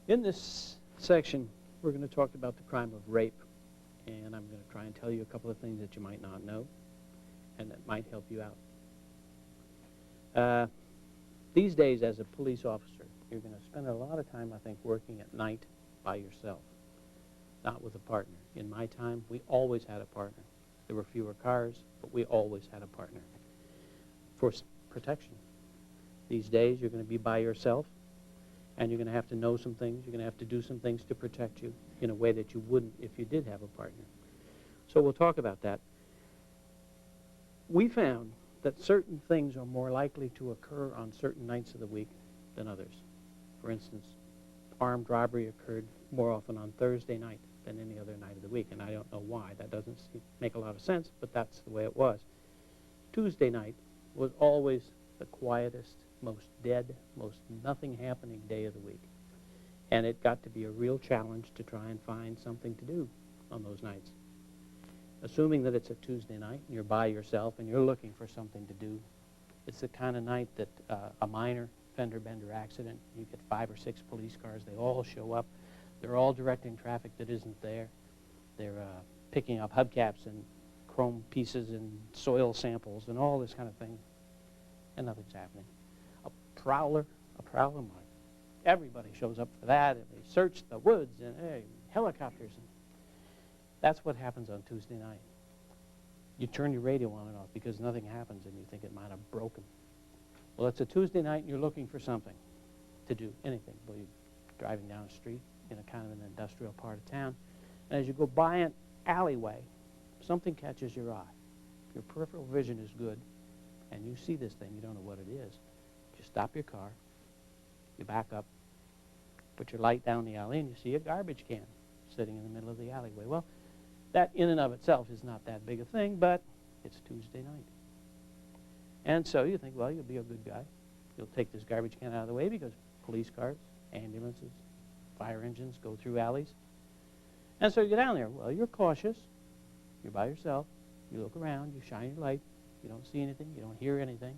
In this section, we're going to talk about the crime of rape, and I'm going to try and tell you a couple of things that you might not know and that might help you out. These days, as a police officer, you're going to spend a lot of time, I think, working at night by yourself, not with a partner. In my time, we always had a partner. There were fewer cars, but we always had a partner for protection. These days, you're going to be by yourself, and you're going to have to know some things. You're going to have to do some things to protect you in a way that you wouldn't if you did have a partner. So we'll talk about that. We found that certain things are more likely to occur on certain nights of the week than others. For instance, armed robbery occurred more often on Thursday night than any other night of the week, and I don't know why. That doesn't make a lot of sense, but that's the way it was. Tuesday night was always the quietest, most dead, most nothing happening day of the week. And it got to be a real challenge to try and find something to do on those nights. Assuming that it's a Tuesday night and you're by yourself and you're looking for something to do, it's the kind of night that a minor fender-bender accident, you get 5 or 6 police cars, they all show up, they're all directing traffic that isn't there, they're picking up hubcaps and chrome pieces and soil samples and all this kind of thing, and nothing's happening. A prowler mine. Everybody shows up for that, and they search the woods and helicopters. And that's what happens on Tuesday night. You turn your radio on and off because nothing happens and you think it might have broken. Well, it's a Tuesday night and you're looking for something to do, anything. Well, you're driving down a street in a kind of an industrial part of town, and as you go by an alleyway, something catches your eye. Your peripheral vision is good, and you see this thing, you don't know what it is. You stop your car, you back up, put your light down the alley, and you see a garbage can sitting in the middle of the alleyway. Well, that in and of itself is not that big a thing, but it's Tuesday night. And so you think, well, you'll be a good guy. You'll take this garbage can out of the way because police cars, ambulances, fire engines go through alleys. And so you get down there. Well, you're cautious. You're by yourself. You look around. You shine your light. You don't see anything. You don't hear anything.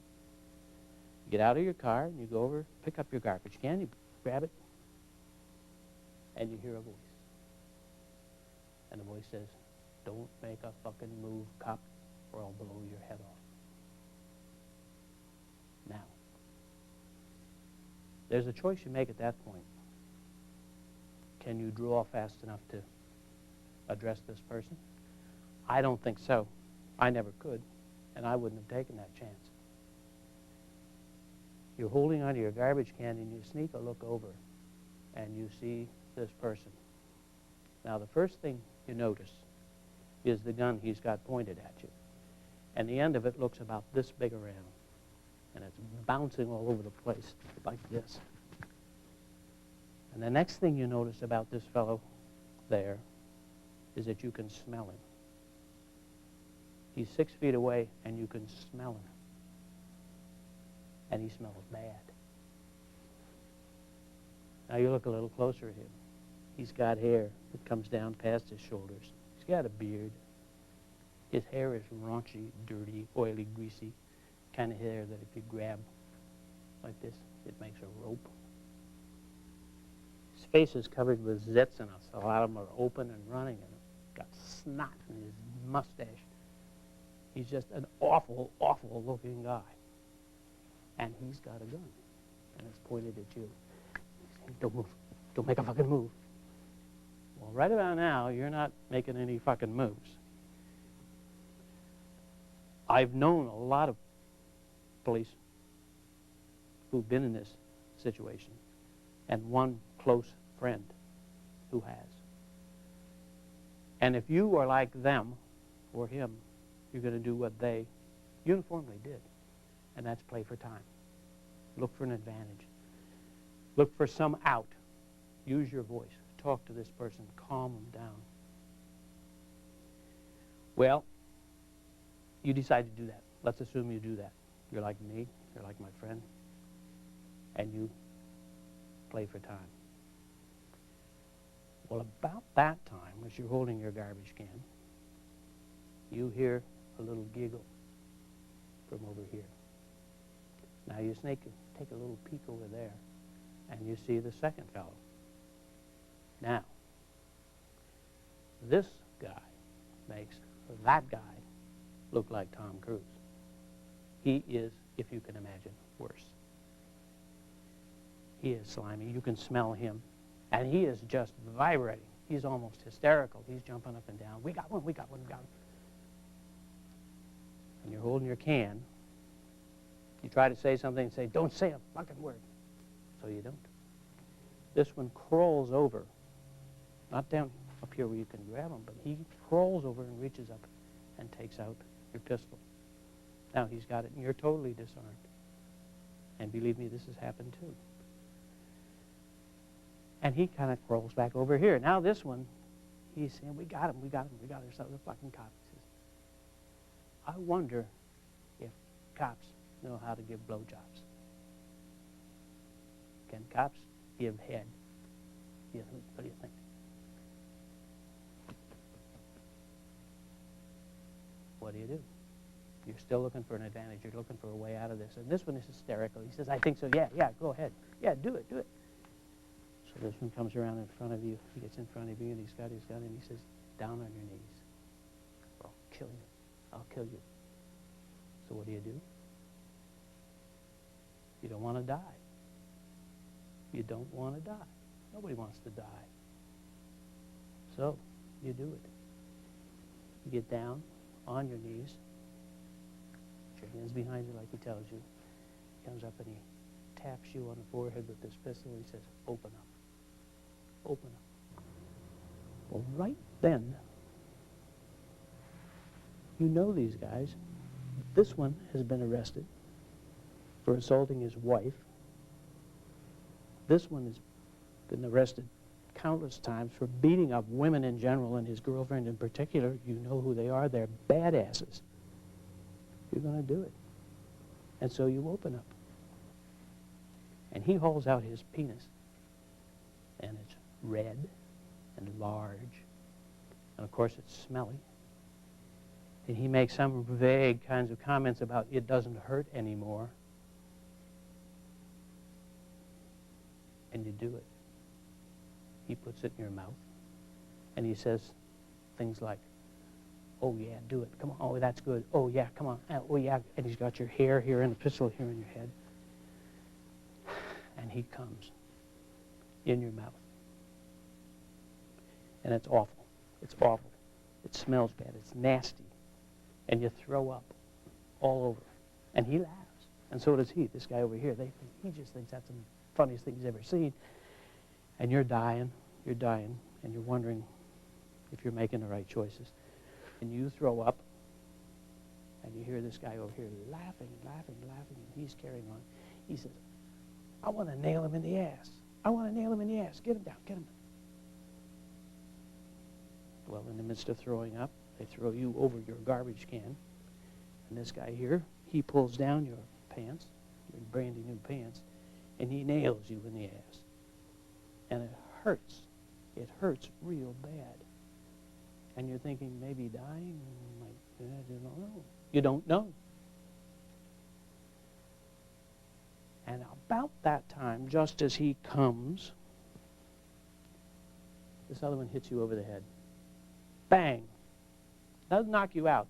You get out of your car and you go over, pick up your garbage can. You grab it, and you hear a voice. And the voice says, "Don't make a fucking move, cop, or I'll blow your head off." Now, there's a choice you make at that point. Can you draw fast enough to address this person? I don't think so. I never could, and I wouldn't have taken that chance. You're holding onto your garbage can and you sneak a look over and you see this person. Now, the first thing you notice is the gun he's got pointed at you. And the end of it looks about this big around. And it's bouncing all over the place like this. And the next thing you notice about this fellow there is that you can smell him. He's 6 feet away and you can smell him. And he smells bad. Now you look a little closer at him. He's got hair that comes down past his shoulders. He's got a beard. His hair is raunchy, dirty, oily, greasy, kind of hair that if you grab like this, it makes a rope. His face is covered with zits, and a lot of them are open and running, and got snot in his mustache. He's just an awful, awful looking guy. And he's got a gun, and it's pointed at you. He's saying, "Don't move. Don't make a fucking move." Well, right about now, you're not making any fucking moves. I've known a lot of police who've been in this situation, and one close friend who has. And if you are like them or him, you're going to do what they uniformly did, and that's play for time. Look for an advantage. Look for some out. Use your voice. Talk to this person. Calm them down. Well, you decide to do that. Let's assume you do that. You're like me. You're like my friend. And you play for time. Well, about that time, as you're holding your garbage can, you hear a little giggle from over here. Now you take a little peek over there, and you see the second fellow Now, this guy makes that guy look like Tom Cruise. He is, if you can imagine, worse. He is slimy. You can smell him. And he is just vibrating. He's almost hysterical. He's jumping up and down. We got one, we got one, we got one. And you're holding your can. You try to say something and say, don't say a fucking word. So you don't. This one crawls over, not down up here where you can grab him, but he crawls over and reaches up and takes out your pistol. Now he's got it and you're totally disarmed. And believe me, this has happened too. And he kind of crawls back over here. Now this one, he's saying, we got him, we got him, we got him. So the fucking cop says, I wonder if cops know how to give blowjobs. Can cops give head? What do you think? What do? You're still looking for an advantage. You're looking for a way out of this. And this one is hysterical. He says, I think so. Yeah, go ahead. Yeah, do it. So this one comes around in front of you. He gets in front of you, and he's got his gun, and he says, down on your knees. Or I'll kill you. I'll kill you. So what do? You don't want to die. You don't want to die. Nobody wants to die. So you do it. You get down on your knees. Put your hands behind you like he tells you. He comes up and he taps you on the forehead with this pistol. He says, open up. Open up. Well, right then, you know these guys. This one has been arrested for assaulting his wife. This one has been arrested countless times for beating up women in general and his girlfriend in particular. You know who they are. They're badasses. You're going to do it. And so you open up. And he hauls out his penis. And it's red and large. And of course it's smelly. And he makes some vague kinds of comments about it doesn't hurt anymore. And you do it. He puts it in your mouth. And he says things like, oh yeah, do it. Come on. Oh, that's good. Oh yeah, come on. Oh yeah. And he's got your hair here and the pistol here in your head. And he comes in your mouth. And it's awful. It's awful. It smells bad. It's nasty. And you throw up all over. And he laughs. And so does he, this guy over here. He just thinks that's the funniest thing he's ever seen. And you're dying, and you're wondering if you're making the right choices. And you throw up, and you hear this guy over here laughing, and he's carrying on. He says, I want to nail him in the ass. I want to nail him in the ass. Get him down, get him down. Well, in the midst of throwing up, they throw you over your garbage can. And this guy here, he pulls down your pants, your brandy new pants, and he nails you in the ass. And it hurts. It hurts real bad. And you're thinking, maybe dying? Like, I don't know. You don't know. And about that time, just as he comes, this other one hits you over the head. Bang! Doesn't knock you out,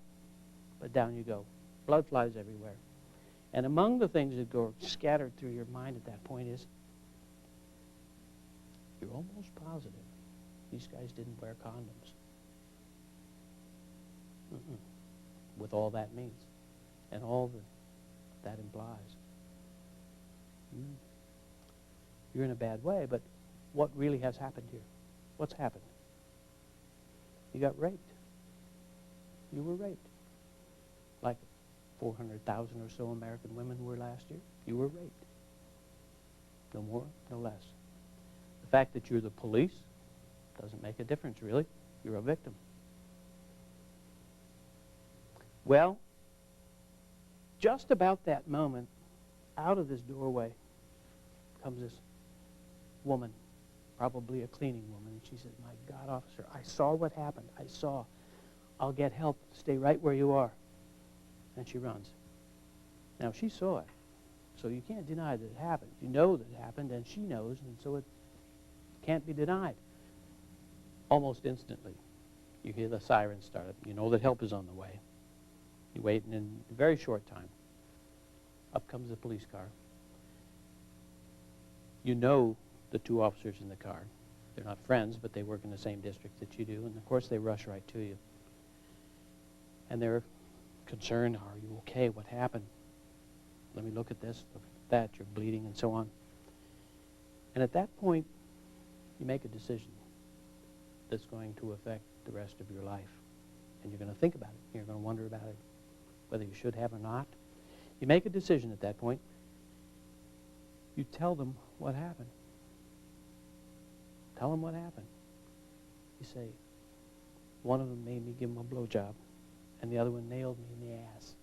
but down you go. Blood flies everywhere. And among the things that go scattered through your mind at that point is, you're almost positive these guys didn't wear condoms. With all that means and all that implies. You're in a bad way, but what really has happened here? What's happened? You got raped. You were raped. Like 400,000 or so American women were last year. You were raped. No more, no less. The fact that you're the police doesn't make a difference, really. You're a victim. Well, just about that moment, out of this doorway comes this woman, probably a cleaning woman, and she says, my God, officer, I saw what happened. I saw. I'll get help. Stay right where you are. And she runs. Now, she saw it, so you can't deny that it happened. You know that it happened, and she knows, and so it can't be denied. Almost instantly, you hear the siren start up. You know that help is on the way. You wait, and in a very short time, up comes the police car. You know the two officers in the car. They're not friends, but they work in the same district that you do, and of course they rush right to you. And they're concerned, are you okay? What happened? Let me look at this, look at that, you're bleeding, and so on. And at that point, you make a decision that's going to affect the rest of your life. And you're going to think about it. You're going to wonder about it, whether you should have or not. You make a decision at that point. You tell them what happened. Tell them what happened. You say, one of them made me give him a blowjob, and the other one nailed me in the ass.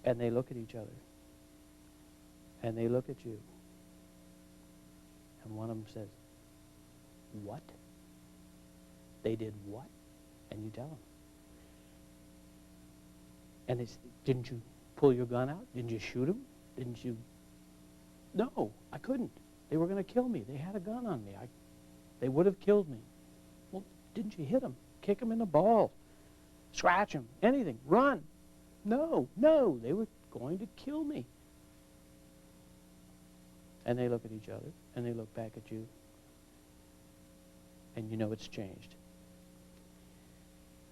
And they look at each other. And they look at you. And one of them says, what? They did what? And you tell them. And they say, didn't you pull your gun out? Didn't you shoot him? Didn't you? No, I couldn't. They were going to kill me. They had a gun on me. They would have killed me. Well, didn't you hit him? Kick him in the ball. Scratch him. Anything. Run. No, they were going to kill me. And they look at each other, and they look back at you, and you know it's changed.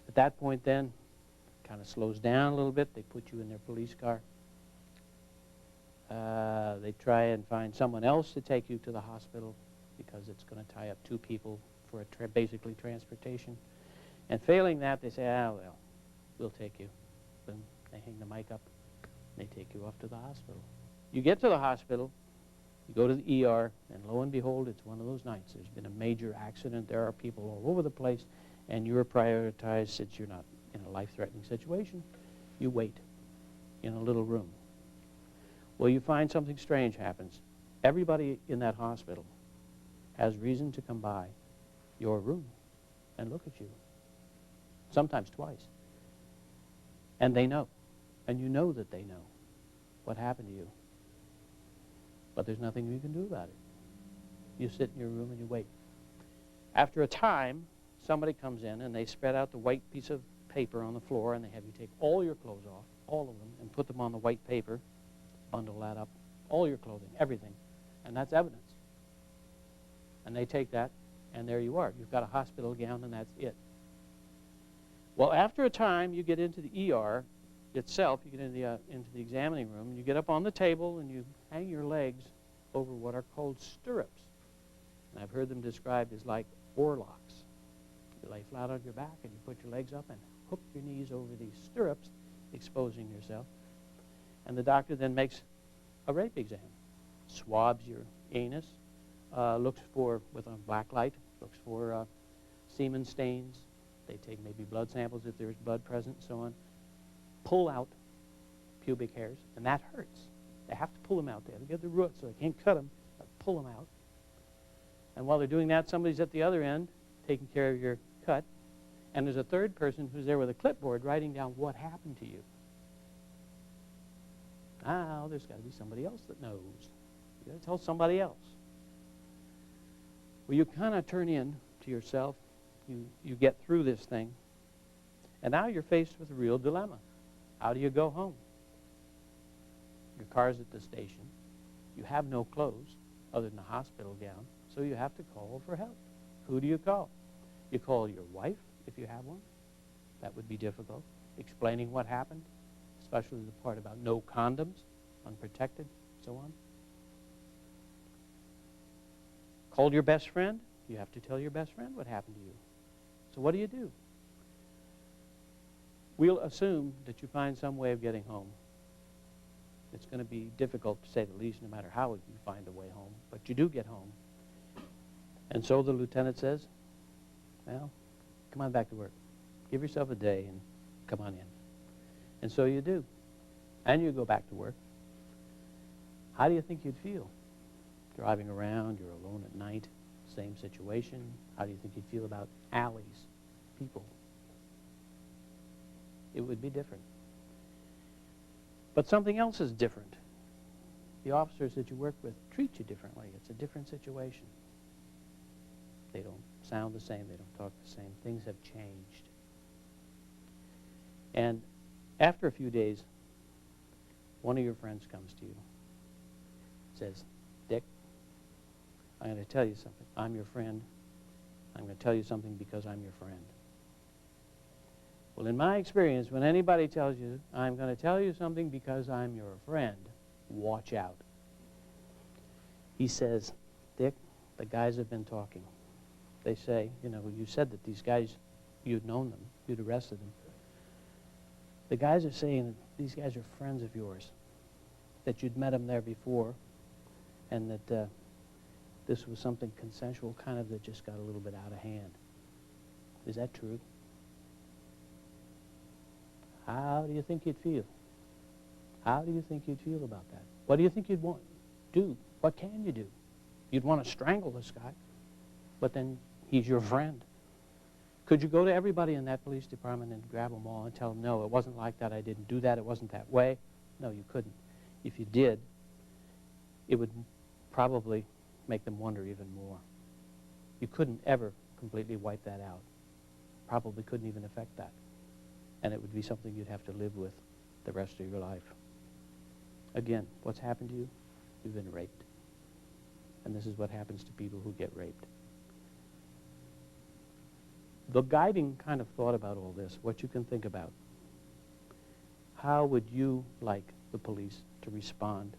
At that point then, it kind of slows down a little bit. They put you in their police car. They try and find someone else to take you to the hospital because it's going to tie up two people for basically transportation. And failing that, they say, well, we'll take you. Then they hang the mic up, and they take you off to the hospital. You get to the hospital, you go to the ER, and lo and behold, it's one of those nights. There's been a major accident. There are people all over the place, and you're prioritized since you're not in a life-threatening situation. You wait in a little room. Well, you find something strange happens. Everybody in that hospital has reason to come by your room and look at you, sometimes twice. And they know, and you know that they know what happened to you. But there's nothing you can do about it. You sit in your room and you wait. After a time, somebody comes in and they spread out the white piece of paper on the floor, and they have you take all your clothes off, all of them, and put them on the white paper, bundle that up, all your clothing, everything, and that's evidence. And they take that, and there you are. You've got a hospital gown, and that's it. Well, after a time, you get into the ER itself, you get into the examining room, and you get up on the table, and you hang your legs over what are called stirrups. And I've heard them described as like oarlocks. You lay flat on your back, and you put your legs up and hook your knees over these stirrups, exposing yourself. And the doctor then makes a rape exam, swabs your anus, looks for, with a black light, looks for semen stains. They take maybe blood samples if there's blood present, and so on. Pull out pubic hairs, and that hurts. They have to pull them out. They have to get the roots, so they can't cut them, but pull them out. And while they're doing that, somebody's at the other end taking care of your cut, and there's a third person who's there with a clipboard writing down what happened to you. Now, there's got to be somebody else that knows. You got to tell somebody else. Well, you kind of turn in to yourself. You get through this thing, and now you're faced with a real dilemma. How do you go home? Your car's at the station. You have no clothes other than a hospital gown, so you have to call for help. Who do you call? You call your wife, if you have one. That would be difficult. Explaining what happened, especially the part about no condoms, unprotected, so on. Called your best friend. You have to tell your best friend what happened to you. So what do? We'll assume that you find some way of getting home. It's going to be difficult, to say the least, no matter how you find a way home. But you do get home. And so the lieutenant says, well, come on back to work. Give yourself a day and come on in. And so you do. And you go back to work. How do you think you'd feel? Driving around, you're alone at night, same situation. How do you think you'd feel about alleys, people? It would be different. But something else is different. the officers that you work with treat you differently. It's a different situation. They don't sound the same. They don't talk the same. Things have changed. And after a few days, one of your friends comes to you, says, Dick, I'm going to tell you something. I'm your friend. I'm going to tell you something because I'm your friend. Well, in my experience, when anybody tells you, I'm going to tell you something because I'm your friend, watch out. He says, Dick, the guys have been talking. They say, you know, you said that these guys, you'd known them, you'd arrested them. The guys are saying that these guys are friends of yours, that you'd met them there before, and that this was something consensual, kind of, that just got a little bit out of hand. Is that true? How do you think you'd feel? How do you think you'd feel about that? What do you think you'd want to do? What can you do? You'd want to strangle this guy, but then he's your friend. Could you go to everybody in that police department and grab them all and tell them, no, it wasn't like that, I didn't do that, it wasn't that way? No, you couldn't. If you did, it would probably make them wonder even more. You couldn't ever completely wipe that out. Probably couldn't even affect that. And it would be something you'd have to live with the rest of your life. Again, what's happened to you? You've been raped. And this is what happens to people who get raped. The guiding kind of thought about all this, what you can think about. How would you like the police to respond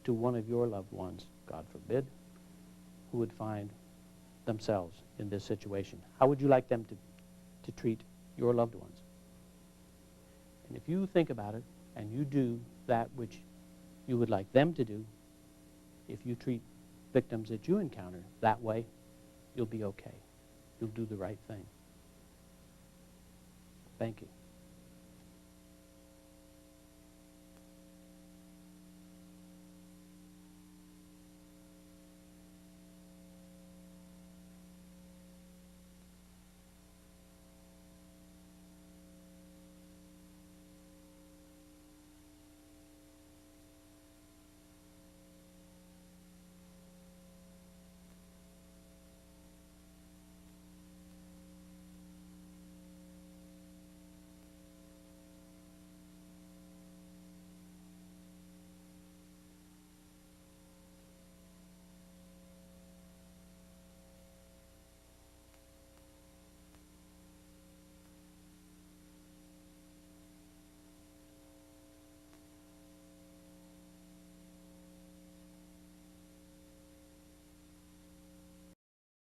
to one of your loved ones, God forbid, who would find themselves in this situation? How would you like them to treat your loved ones? And if you think about it and you do that which you would like them to do, if you treat victims that you encounter that way, you'll be okay. You'll do the right thing. Thank you.